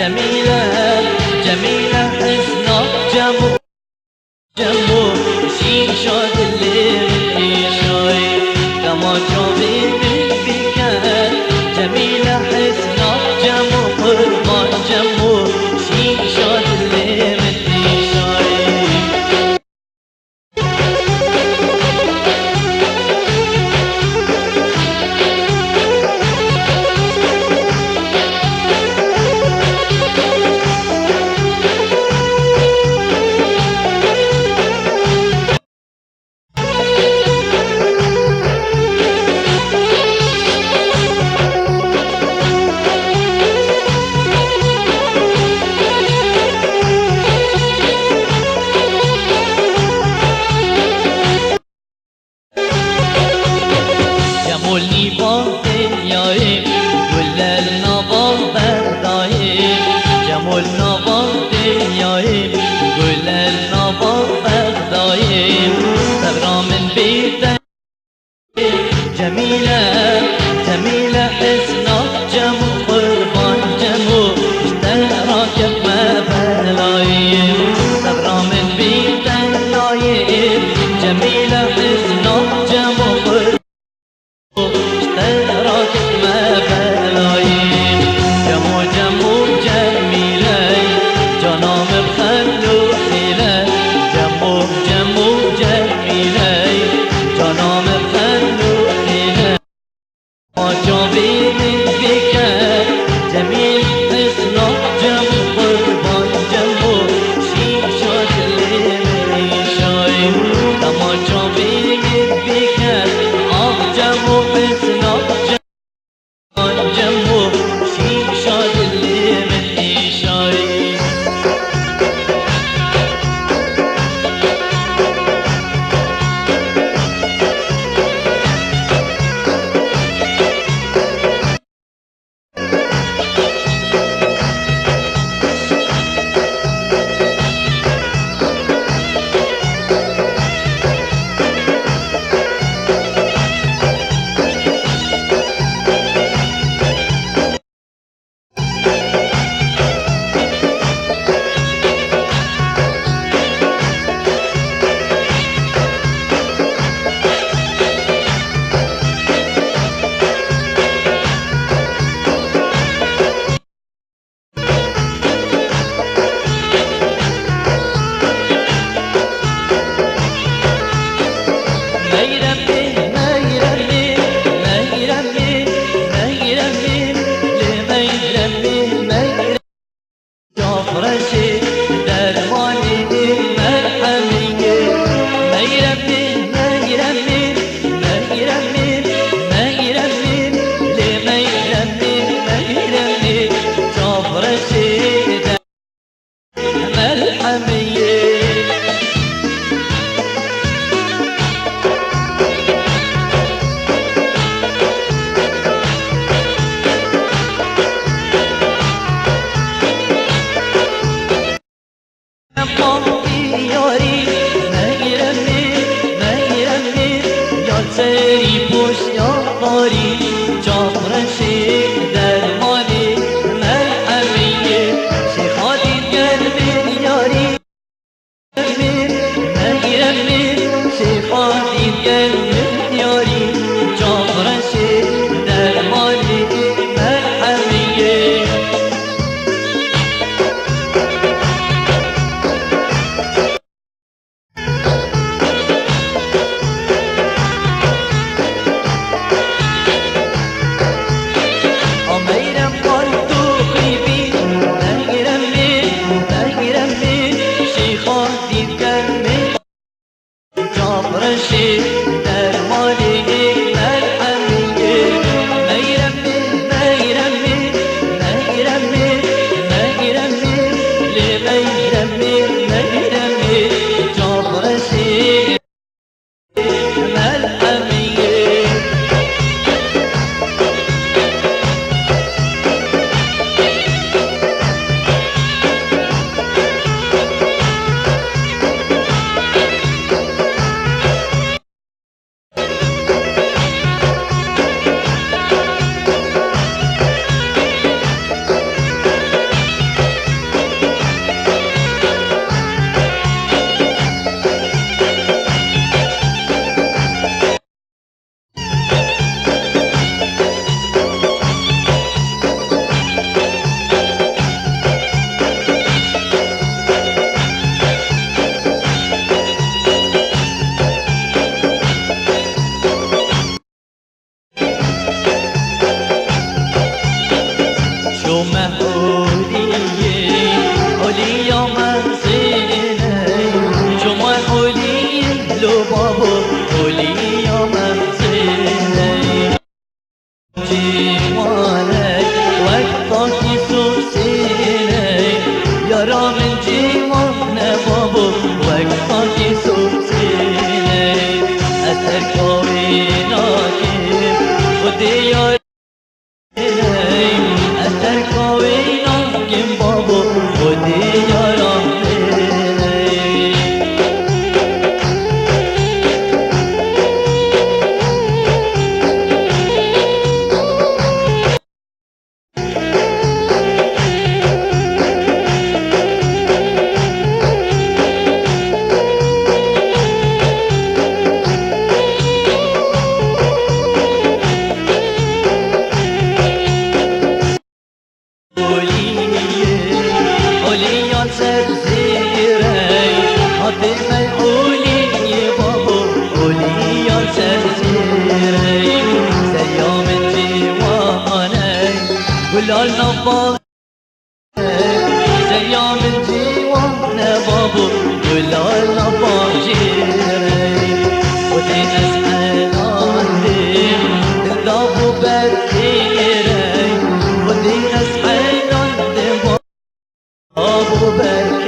جمیله جمیله حسنا جمو جمو شین شاد لیشای کما جاوی بیکن جمیله حسنا جمو قربان جمو شین شاد لیشای جمولنی با دنیای گل نابا بردای جمول نابا دنیای گل نابا بردای تبرامن بیدن جمیله جمیله حسنا جمو قربان جمو اشتراک بلای تبرامن بیدن نایب جمیله حسنا جمو قربان اشتراك ما بلاي جمو جمو جميلي جنام بخلو حيلي جمو جمو جميلي جنام بخلو حيلي ما جابي من بك جميل حسنا جمو قربان جمو شيم شاد اللي شاي ما جابي من بك جمو حسنا جمو شين شاد اللي من إيشاي رشي درماني مرحمية ما يرمي ما يرمي ما يرمي ما يرمي لي ما يرمي ما يرمي شوف رشي مرحمية سری پشت یاری جافرشی درمانی مرحمیه شیخادی گرمی یاری مرمی شیخادی گرمی یاری جافرشی درمانی مرحمیه یارا من جیوان بابو وک خاکی سوزینه اثر کائناتی خودی یار اثر کائناتی بابو خودی یارا گلال نبا سیام الجیوان بابو گلال نبا جیره خودی نسحنان دیم دلدابو برگیره خودی نسحنان دیم بابو برگیره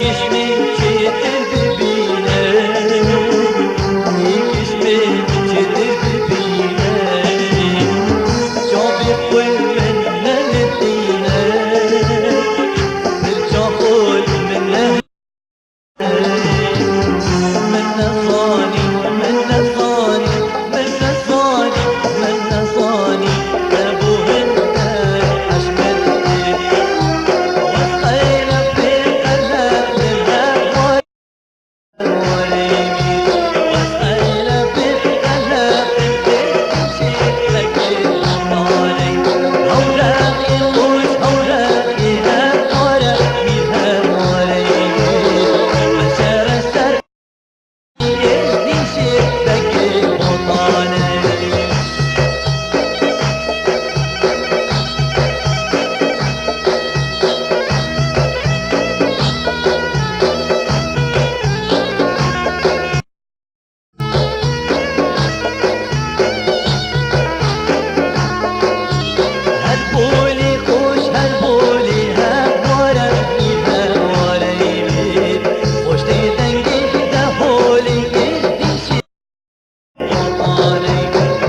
اسمي كتر ببينه اسمي كتر ببينه جابي قول من ندينه نرجع قول من من نصاني من نصاني من نصاني من نصاني ابوهن اشملت وصينا في القلب للهوى وليمي وصينا في القلب تمشي لك الاماني اوراقي وش اوراقي اوراقي وليمي مسار السر يهدي شبك الوطاني هالبولي خوش هالبولي هالورقي هالوريبي خوش تدنقي دهولي يهدي شبك وطاني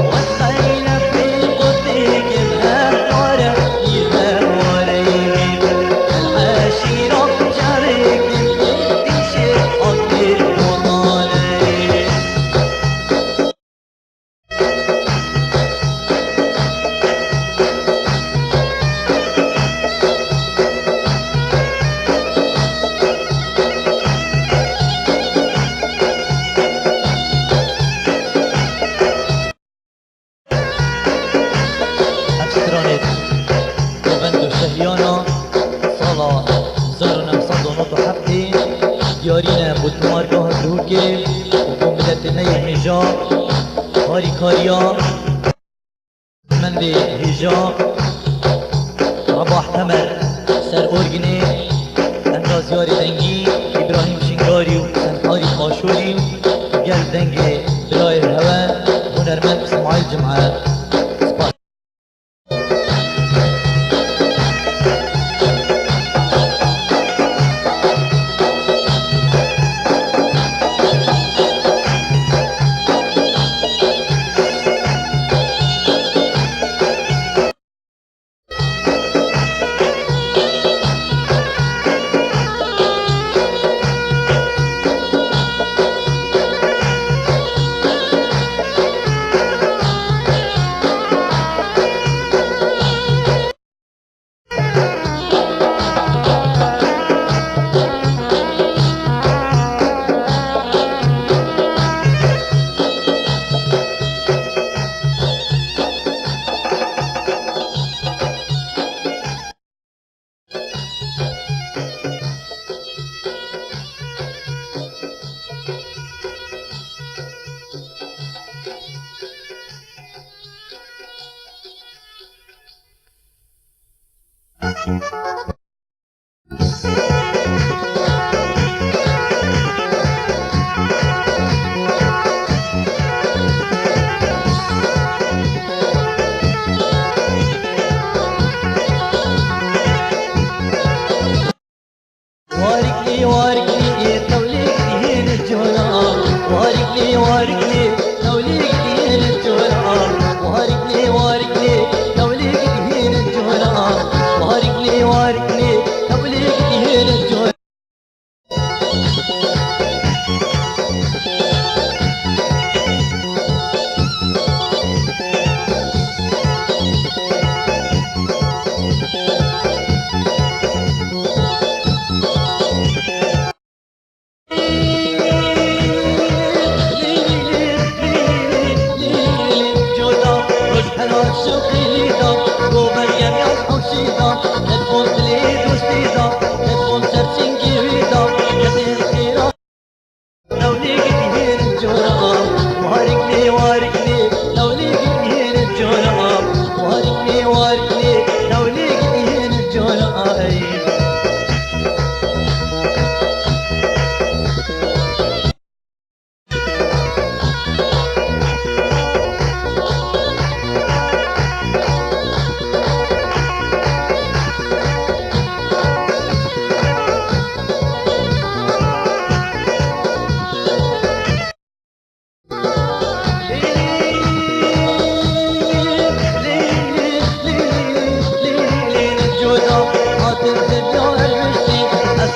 وصينا في قدك بهالورقي هالوريبي العشيرة جارك يهدي شبك الوطاني ابسترانيت وبندو شهيانا صلاة 1907 دیارینه بود مارگاه بروکه و ملت نی هجا هاری کاریا من به هجا رباح تمر سر ارگنه اندازیار دنگی ابراهیم شنگاری و سنهاری خاشوری و گل دنگ برای هوا هنرمند اسماعیل جمعه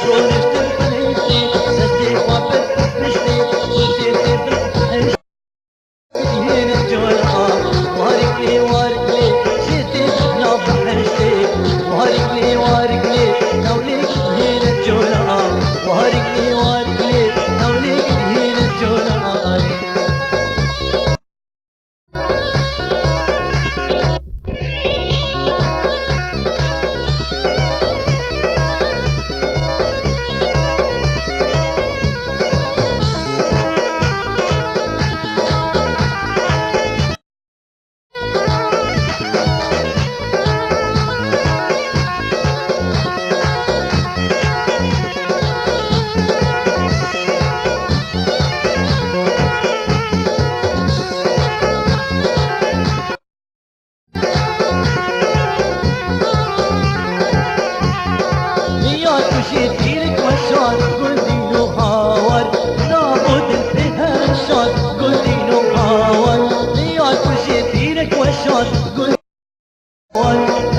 شونشتن بنشتي سستي وابد نشتي وانتي تبرد هين الجولة وارك لي شتي ناب حشتي وارك لي نوليك هين الجولة وارك لي نوليك هين الجولة شتيرك وشان قلدين وهاور نابد الفهر شان قلدين وهاور لياك وشتيرك وشان قلدين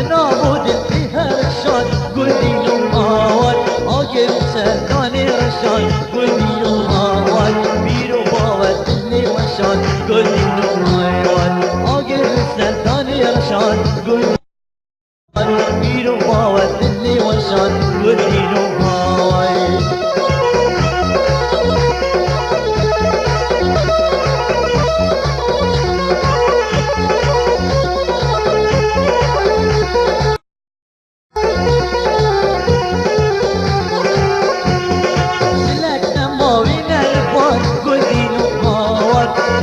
نابد الفهر شان قلدين وهاور اقر سلطاني رشان قلدين وهاور بيرو باوت اللي وشان قلدين وهاور اقر سلطاني رشان قلدين بيرو باوت اللي وشان قلدين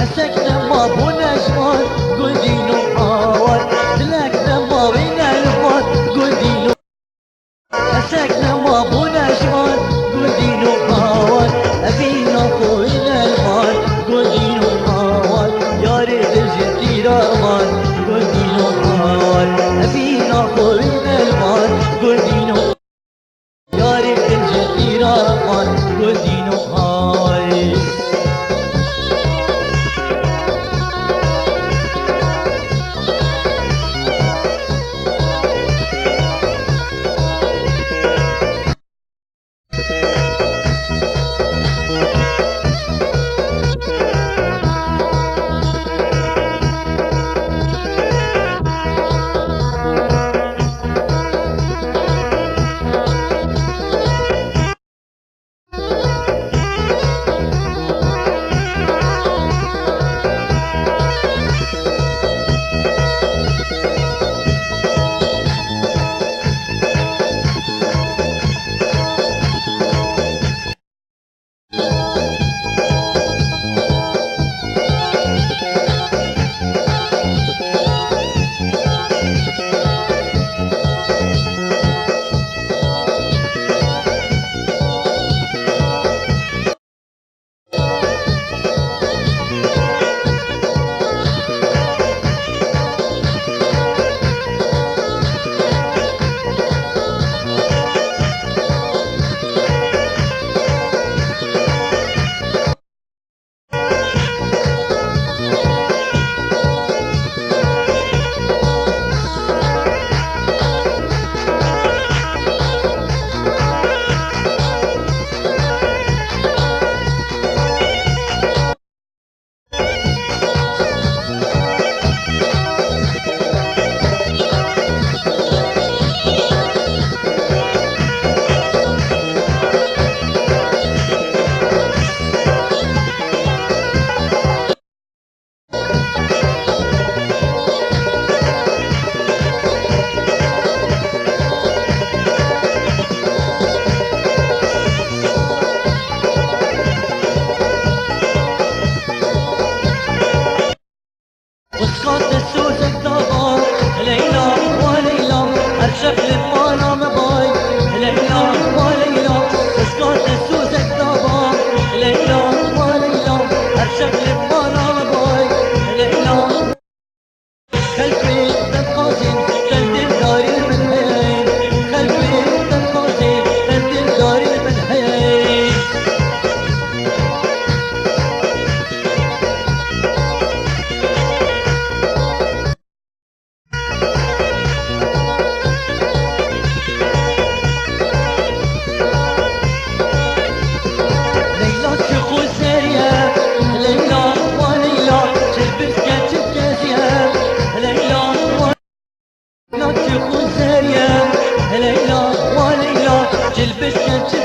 مسكنا ما بونا جوان قول دينو هاور سلكنا ما بين الفات قول دينو مسكنا ما بونا جوان قول دينو هاور أبينا فوقنا المال قول دينو هاور يا ريت الجنتي رمان قول دينو هاور أبينا فوقنا المال قول دينو يا ريت الجنتي رمان قول دينو هاور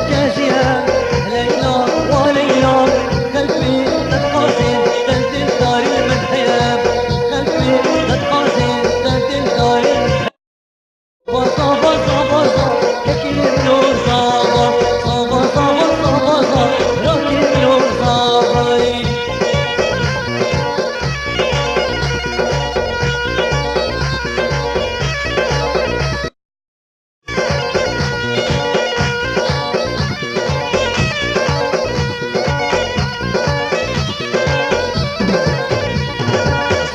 جازية ليلى وليلى قلبي تتقاسم تنزل دار المنحياب قلبي تتقاسم تنزل دار المنحياب بصا بصا بصا كيف لو صابا صابا صابا صابا صابا كيف لو صابا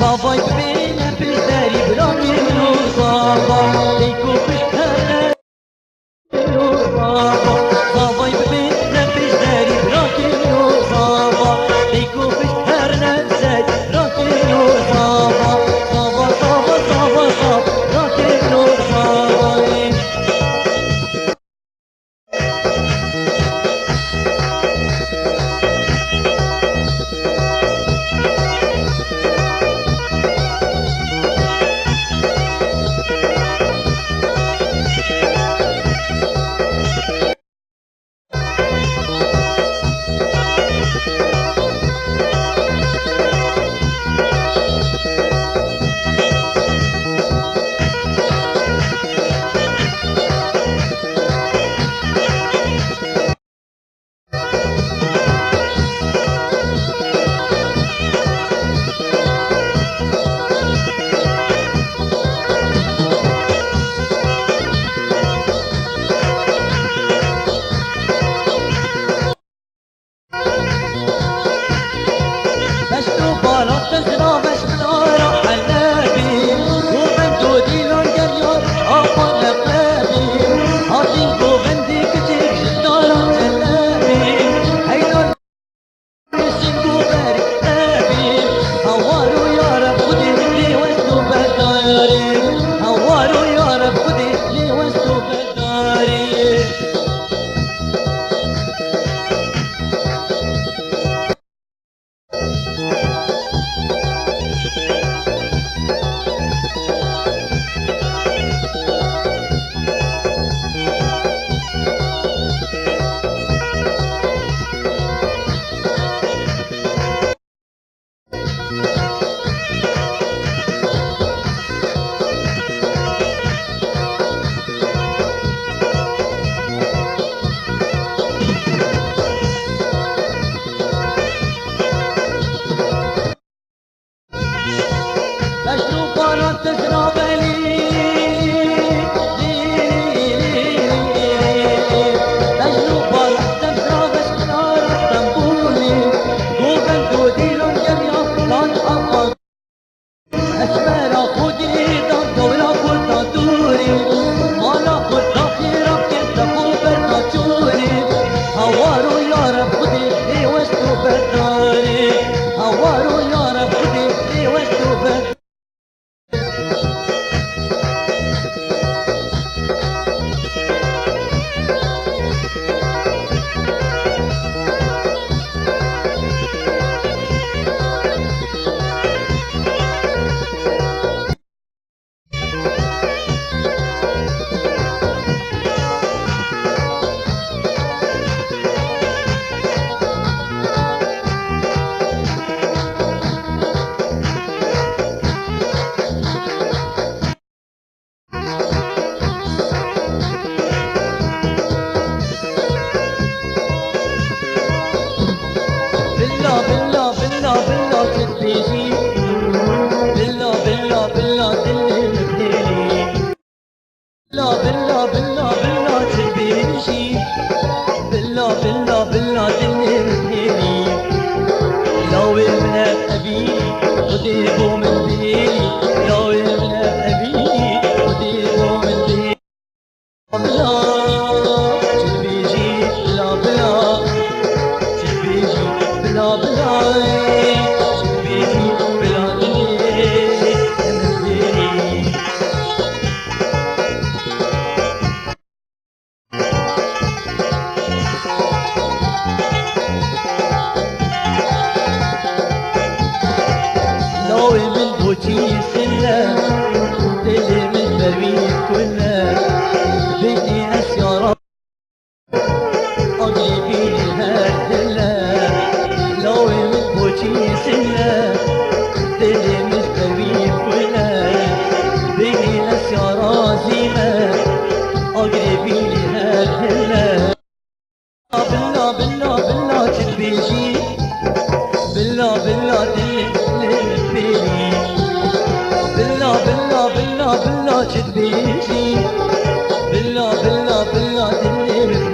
صابا يبينا في الداري بلا كيف لو صابا ليكو في الهنا صابا يبينا في الداري بلا كيف لو صابا ليكو في الهنا زاد راكب لو صابا صابا صابا صابا صابا راكب لو صابا باش تبارك تزرع باش منارة حلابي وبنتو ديلون قريون أقول لقلابي عاطينكو بندي كتير جدارة جلابي هيدو نسينكو بارك لابي هوارو يا رب خدي لي وسطو بداري هوارو يا رب خدي لي وسطو بداري باش تبارك تزرع بالي باش تبارك تزرع باش منارة طنبولي وبنتو ديلون جميع لان أفضل أسمر خودي دور خود دوري مالا خود داخل بكت خوبر ناتوري هوارو يا رب خودي لي وسطو بداري هوارو يا رب خودي لي وسطو بداري بالله بالله بالله بالله تدبيجي بالله بالله بالله دلي مبديلي بالله بالله بالله بالله تدبيجي بالله بالله بالله دلي مبديلي لو من أبي وديبو من ديلي لو من أبي وديبو من ديلي بلا تدبيجي بلا بلا تدبيجي بلا بلا تدبيجي بلا دلي مبديلي ناوي من بوتي سنة دلي من بريد كله بيتي أسيارة اقربي لي هالدلة لو من بوجي سنة دلي مش طبيب ولا بيني ناس يا رازمة اقربي لي هالدلة بالله بالله بالله تبيجي بالله بالله تلبيني بالله بالله بالله بالله تبيجي بالله بالله بالله تلبيني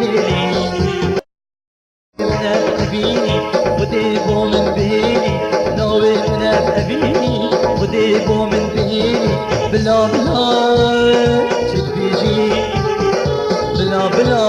منافقيني وديبو من بيني ناوي منافقيني وديبو من بيني بلا بلا تبيجي بلا بلا